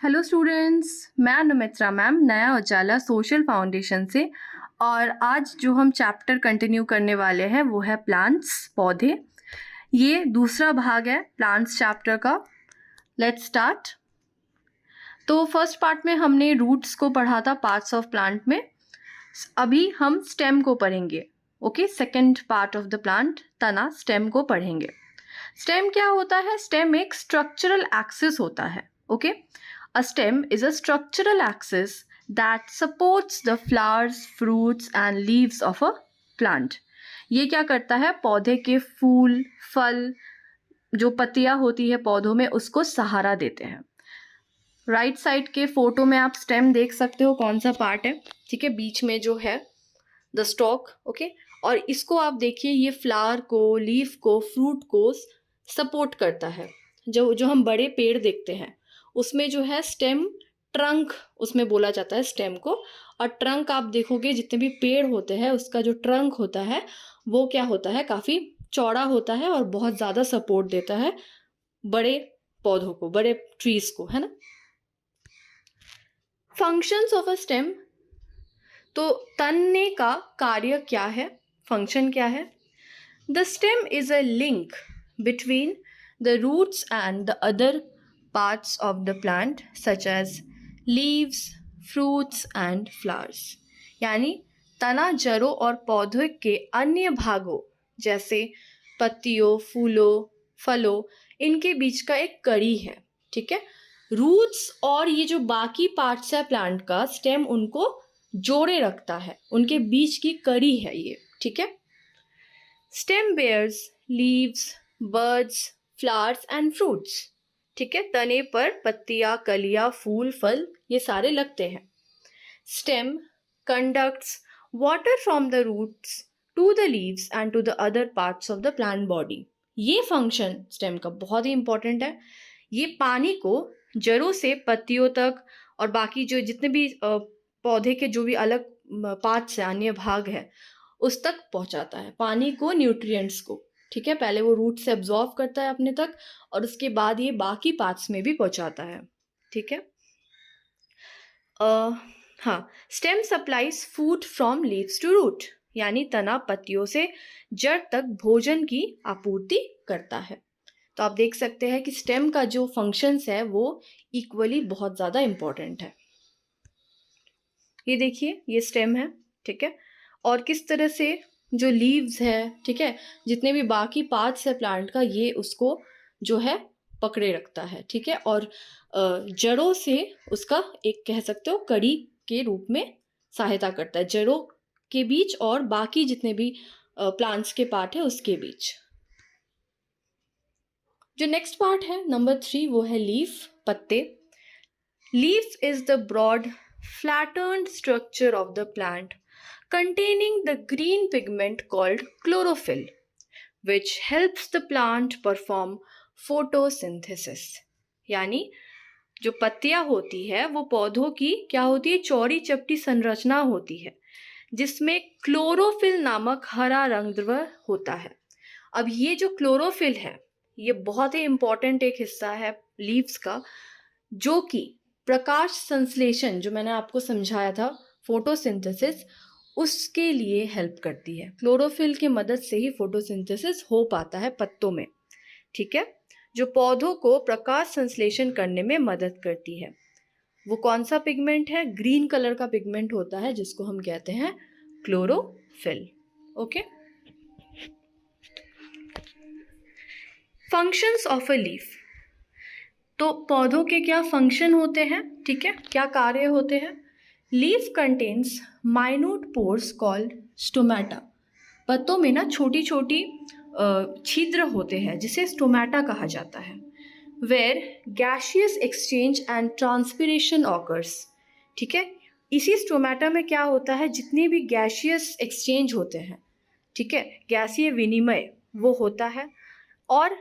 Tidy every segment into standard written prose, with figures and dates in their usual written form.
Hello students, मैं अनुमित्रा ma'am नया उजाला social foundation से। और आज जो हम चैप्टर कंटिन्यू करने वाले हैं वो है प्लांट्स, पौधे। ये दूसरा भाग है प्लांट्स चैप्टर का। Let's start. तो फर्स्ट पार्ट में हमने रूट्स को पढ़ा था, पार्ट्स ऑफ प्लांट में। अभी हम स्टेम को पढ़ेंगे। Okay, second part of the plant, तना, स्टेम को पढ़ेंगे। स्टेम क्या होता है? स्टेम एक स्ट्रक्चरल एक्सिस होता है। Okay, a stem is a structural axis that supports the flowers, fruits and leaves of a plant. ये क्या करता है? पौधे के फूल, फल, जो पत्तियां होती है पौधों में, उसको सहारा देते हैं। राइट साइड के फोटो में आप स्टेम देख सकते हो कौन सा पार्ट है। ठीक है, बीच में जो है द स्टॉक। ओके, और इसको आप देखिए, ये फ्लावर को, लीफ को, फ्रूट को सपोर्ट करता है। जो हम बड़े पेड़ देखते हैं उसमें जो है स्टेम, ट्रंक उसमें बोला जाता है स्टेम को। और ट्रंक आप देखोगे जितने भी पेड़ होते हैं उसका जो ट्रंक होता है वो क्या होता है, काफ़ी चौड़ा होता है और बहुत ज़्यादा सपोर्ट देता है बड़े पौधों को, बड़े ट्रीज को, है ना। फंक्शंस ऑफ अ स्टेम, तो तनने का कार्य क्या है, फंक्शन क्या है? The stem is a link between the roots and the other parts of the plant such as leaves, fruits and flowers। यानी तना जड़ों और पौधों के अन्य भागों जैसे पत्तियों, फूलों, फलों, इनके बीच का एक कड़ी है। ठीक है, रूट्स और ये जो बाकी पार्ट्स है प्लांट का, स्टेम उनको जोड़े रखता है, उनके बीच की कड़ी है ये। ठीक है, stem bears leaves, buds, flowers and fruits. ठीक है, तने पर पत्तियां, कलियां, फूल, फल ये सारे लगते हैं। Stem conducts water from the roots to the leaves and to the other parts of the plant body. ये फंक्शन स्टेम का बहुत ही इंपॉर्टेंट है। ये पानी को जड़ों से पत्तियों तक और बाकी जो जितने भी पौधे के जो भी अलग पार्ट्स हैं, अन्य भाग है, उस तक पहुंचाता है पानी को, न्यूट्रिएंट्स को। ठीक है, पहले वो रूट से एब्जॉर्व करता है अपने तक और उसके बाद ये बाकी पार्ट्स में भी पहुंचाता है। ठीक है, हाँ, stem supplies food from leaves to root, यानी तना पत्तियों से जड़ तक भोजन की आपूर्ति करता है। तो आप देख सकते हैं कि स्टेम का जो फंक्शंस है वो इक्वली बहुत ज़्यादा इंपॉर्टेंट है। ये देखिए, ये स्टेम है। ठीक है, और किस तरह से जो लीव्स है, ठीक है, जितने भी बाकी पार्ट्स है प्लांट का, ये उसको जो है पकड़े रखता है। ठीक है, और जड़ों से उसका एक कह सकते हो कड़ी के रूप में सहायता करता है, जड़ों के बीच और बाकी जितने भी प्लांट्स के पार्ट है उसके बीच। जो नेक्स्ट पार्ट है नंबर 3, वो है लीफ, पत्ते। Leaves is the broad flattened structure of the plant containing the green pigment called chlorophyll, which helps the plant perform photosynthesis। यानी जो पत्तियां होती है वो पौधों की क्या होती है, चौड़ी चपटी संरचना होती है जिसमें क्लोरोफिल नामक हरा रंग द्रव होता है। अब ये जो क्लोरोफिल है ये बहुत ही इंपॉर्टेंट एक हिस्सा है लीव्स का, जो कि प्रकाश संश्लेषण, जो मैंने आपको समझाया था, फोटोसिंथेसिस, उसके लिए हेल्प करती है। क्लोरोफिल की मदद से ही फोटोसिंथेसिस हो पाता है पत्तों में। ठीक है, जो पौधों को प्रकाश संश्लेषण करने में मदद करती है। वो कौन सा पिगमेंट है? ग्रीन कलर का पिगमेंट होता है जिसको हम कहते हैं chlorophyll. Okay, functions of a leaf, तो पौधों के क्या फंक्शन होते हैं? ठीक है, क्या कार्य होते हैं? Leaf contains minute pores called stomata. पत्तों में ना छोटी छोटी छिद्र होते हैं जिसे स्टोमेटा कहा जाता है। Where gaseous exchange and transpiration occurs. ठीक है, इसी स्टोमेटा में क्या होता है, जितने भी गैसियस एक्सचेंज होते हैं, ठीक है, गैसीय विनिमय वो होता है, और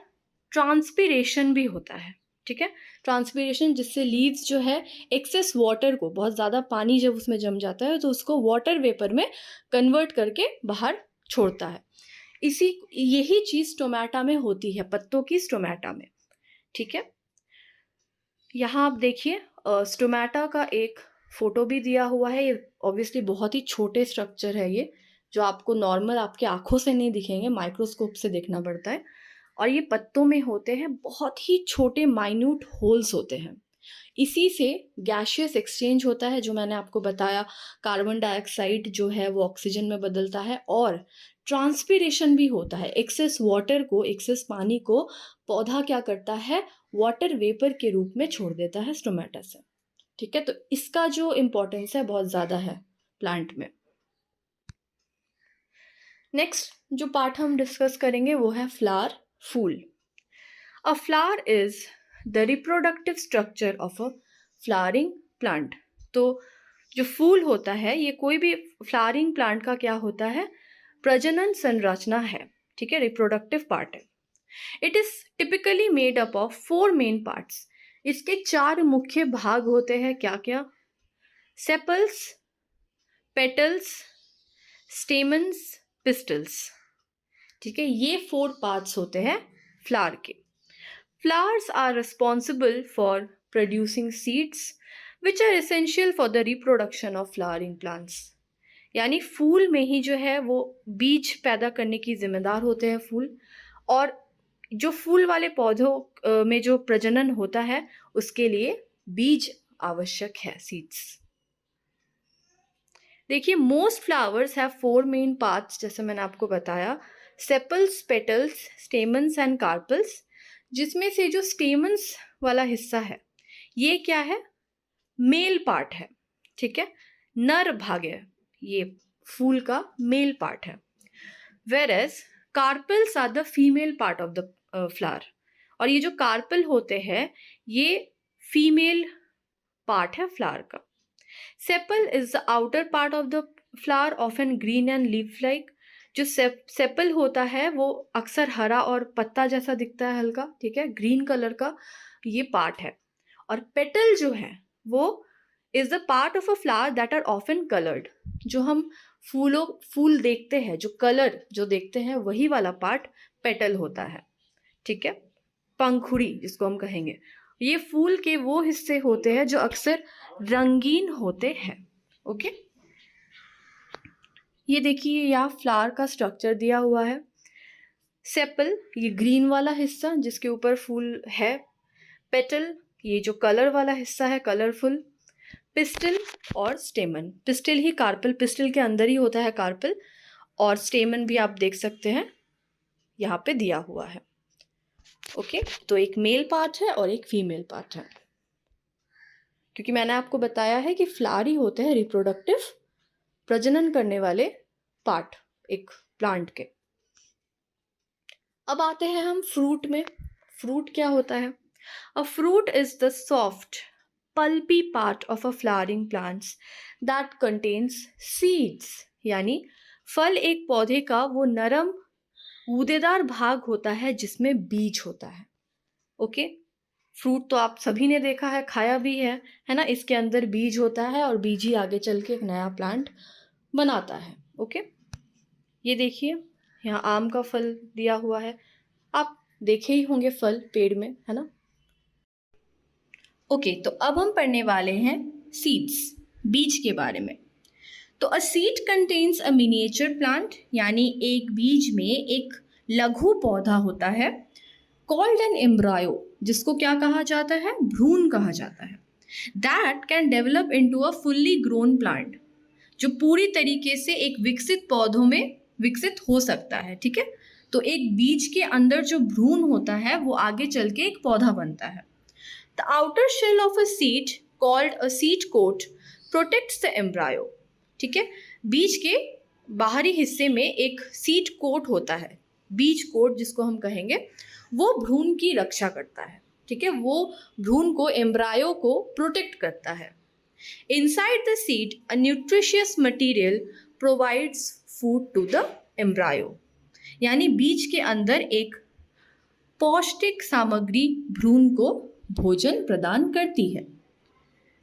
ट्रांसपिरेशन भी होता है। ठीक है, ट्रांसपिरेशन जिससे लीव्स जो है एक्सेस वाटर को, बहुत ज़्यादा पानी जब उसमें जम जाता है तो उसको वाटर वेपर में कन्वर्ट करके बाहर छोड़ता है। यही चीज़ स्टोमेटा में होती है, पत्तों की स्टोमेटा में। ठीक है, यहाँ आप देखिए स्टोमेटा का एक फ़ोटो भी दिया हुआ है। ये ऑब्वियसली बहुत ही छोटे स्ट्रक्चर है ये, जो आपको नॉर्मल आपकी आँखों से नहीं दिखेंगे, माइक्रोस्कोप से देखना पड़ता है। और ये पत्तों में होते हैं, बहुत ही छोटे माइन्यूट होल्स होते हैं। इसी से गैसियस एक्सचेंज होता है, जो मैंने आपको बताया, कार्बन डाइऑक्साइड जो है वो ऑक्सीजन में बदलता है, और ट्रांसपिरेशन भी होता है। एक्सेस वाटर को, एक्सेस पानी को पौधा क्या करता है, वाटर वेपर के रूप में छोड़ देता है स्टोमेटा से। ठीक है, तो इसका जो इम्पोर्टेंस है बहुत ज़्यादा है प्लांट में। नेक्स्ट जो पार्ट हम डिस्कस करेंगे वो है फ्लावर, फूल। A flower is the reproductive structure of a flowering plant. तो जो फूल होता है, ये कोई भी फ्लावरिंग प्लांट का क्या होता है, प्रजनन संरचना है। ठीक है, रिप्रोडक्टिव पार्ट है। It is typically made up of 4 main parts. इसके 4 मुख्य भाग होते हैं। क्या क्या? Sepals, petals, stamens, pistils. ठीक है, ये 4 पार्ट्स होते हैं फ्लावर के। Flowers are responsible for producing seeds which are essential for the reproduction of flowering plants. यानी फूल में ही जो है वो बीज पैदा करने की जिम्मेदार होते हैं फूल, और जो फूल वाले पौधों में जो प्रजनन होता है उसके लिए बीज आवश्यक है, सीड्स। देखिए, most flowers have 4 main parts, जैसे मैंने आपको बताया, sepals, petals, stamens and carpals. जिसमें से जो स्टेमन्स वाला हिस्सा है ये क्या है, मेल पार्ट है। ठीक है, नर भाग है, ये फूल का मेल पार्ट है। Whereas carpels are the female part of the flower. और ये जो कार्पल होते हैं ये फीमेल पार्ट है फ्लावर का। Sepal is the outer part of the flower, often green and leaf like. जो सेपल होता है वो अक्सर हरा और पत्ता जैसा दिखता है, हल्का। ठीक है, ग्रीन कलर का ये पार्ट है। और पेटल जो है वो is the part of a flower that are often coloured. जो हम फूल देखते हैं, जो कलर जो देखते हैं, वही वाला पार्ट पेटल होता है। ठीक है, पंखुड़ी जिसको हम कहेंगे, ये फूल के वो हिस्से होते हैं जो अक्सर रंगीन होते हैं। ओके, ये देखिए यहाँ फ्लावर का स्ट्रक्चर दिया हुआ है। सेपल, ये ग्रीन वाला हिस्सा जिसके ऊपर फूल है। पेटल, ये जो कलर वाला हिस्सा है, कलरफुल। पिस्टल और स्टेमन। पिस्टल ही कार्पल, पिस्टल के अंदर ही होता है कार्पल, और स्टेमन भी आप देख सकते हैं यहाँ पे दिया हुआ है। ओके, तो एक मेल पार्ट है और एक फीमेल पार्ट है, क्योंकि मैंने आपको बताया है कि फ्लावर ही होते हैं रिप्रोडक्टिव, प्रजनन करने वाले पार्ट एक प्लांट के। अब आते हैं हम फ्रूट में। फ्रूट क्या होता है? A fruit is the soft pulpy part of a flowering plants that contains seeds. यानी फल एक पौधे का वो नरम गूदेदार भाग होता है जिसमें बीज होता है। ओके, फ्रूट तो आप सभी ने देखा है, खाया भी है ना। इसके अंदर बीज होता है और बीज ही आगे चल के एक नया प्लांट बनाता है। ओके, ये देखिए यहाँ आम का फल दिया हुआ है, आप देखे ही होंगे फल पेड़ में, है ना। ओके, तो अब हम पढ़ने वाले हैं सीड्स, बीज के बारे में। तो a seed contains a miniature plant, यानी एक बीज में एक लघु पौधा होता है, कॉल्ड एन एम्ब्रायो, जिसको क्या कहा जाता है, भ्रूण कहा जाता है। That can develop into a fully grown plant, जो पूरी तरीके से एक विकसित पौधों में विकसित हो सकता है। ठीक है, तो एक बीज के अंदर जो भ्रूण होता है वो आगे चल के एक पौधा बनता है। The outer shell of a seed called a seed coat protects the embryo. ठीक है, बीज के बाहरी हिस्से में एक सीड कोट होता है, बीज कोट जिसको हम कहेंगे, वो भ्रूण की रक्षा करता है। ठीक है, वो भ्रूण को, एम्ब्रायो को प्रोटेक्ट करता है। Inside the seed, a nutritious material provides food to the embryo. यानी बीज के अंदर एक पौष्टिक सामग्री भ्रूण को भोजन प्रदान करती है।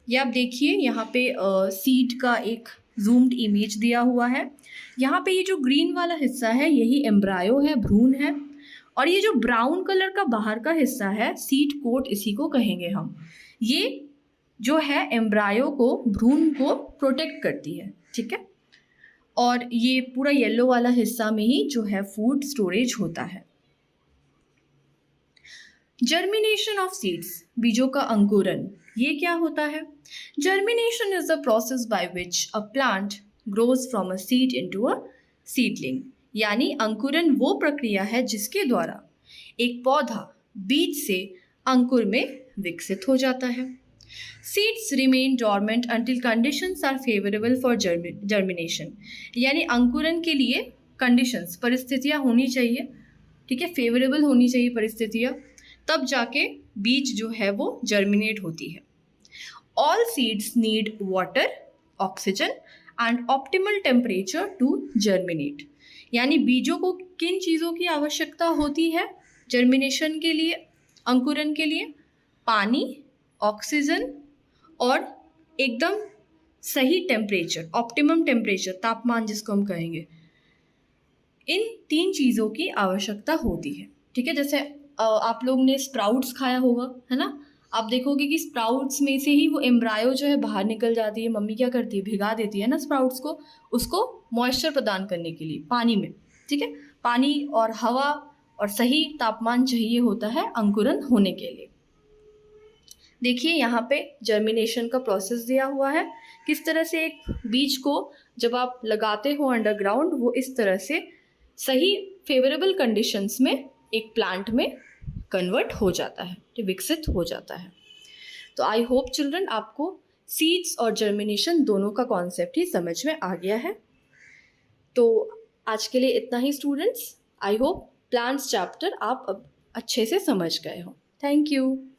ये आप देखिए यहाँ पे सीड का एक जूम्ड इमेज दिया हुआ है। यहाँ पे ये जो ग्रीन वाला हिस्सा है यही एम्ब्रायो है, भ्रूण है, और ये जो ब्राउन कलर का बाहर का हिस्सा है, सीड कोट, इसी को कहेंगे हम। ये जो है एम्ब्रायो को, भ्रूण को प्रोटेक्ट करती है, ठीक है। और ये पूरा येलो वाला हिस्सा में ही जो है फूड स्टोरेज होता है। जर्मिनेशन ऑफ सीड्स, बीजों का अंकुरन, ये क्या होता है? Germination is the process by which a plant grows from a seed into a seedling, यानी अंकुरन वो प्रक्रिया है जिसके द्वारा एक पौधा बीज से अंकुर में विकसित हो जाता है। Seeds remain dormant until conditions are favourable for germination, यानी अंकुरन के लिए कंडीशंस, परिस्थितियाँ होनी चाहिए, ठीक है, फेवरेबल होनी चाहिए परिस्थितियाँ, तब जाके बीज जो है वो जर्मिनेट होती है। All seeds need water, oxygen and optimal temperature to germinate, यानी बीजों को किन चीज़ों की आवश्यकता होती है जर्मिनेशन के लिए, अंकुरन के लिए? पानी, ऑक्सीजन और एकदम सही टेम्परेचर, ऑप्टिमम टेम्परेचर, तापमान जिसको हम कहेंगे, इन 3 चीज़ों की आवश्यकता होती है, ठीक है। जैसे आप लोग ने स्प्राउट्स खाया होगा, है ना? आप देखोगे कि स्प्राउट्स में से ही वो एम्ब्रायो जो है बाहर निकल जाती है। मम्मी क्या करती है, भिगा देती है ना स्प्राउट्स को, उसको मॉइस्चर प्रदान करने के लिए पानी में, ठीक है। पानी और हवा और सही तापमान चाहिए होता है अंकुरन होने के लिए। देखिए यहाँ पे जर्मिनेशन का प्रोसेस दिया हुआ है, किस तरह से एक बीज को जब आप लगाते हो अंडरग्राउंड, वो इस तरह से सही फेवरेबल कंडीशंस में एक प्लांट में कन्वर्ट हो जाता है, विकसित हो जाता है। तो आई होप चिल्ड्रन आपको सीड्स और जर्मिनेशन दोनों का कॉन्सेप्ट ही समझ में आ गया है। तो आज के लिए इतना ही students. I hope plants chapter आप अब अच्छे से समझ गए हो। Thank you.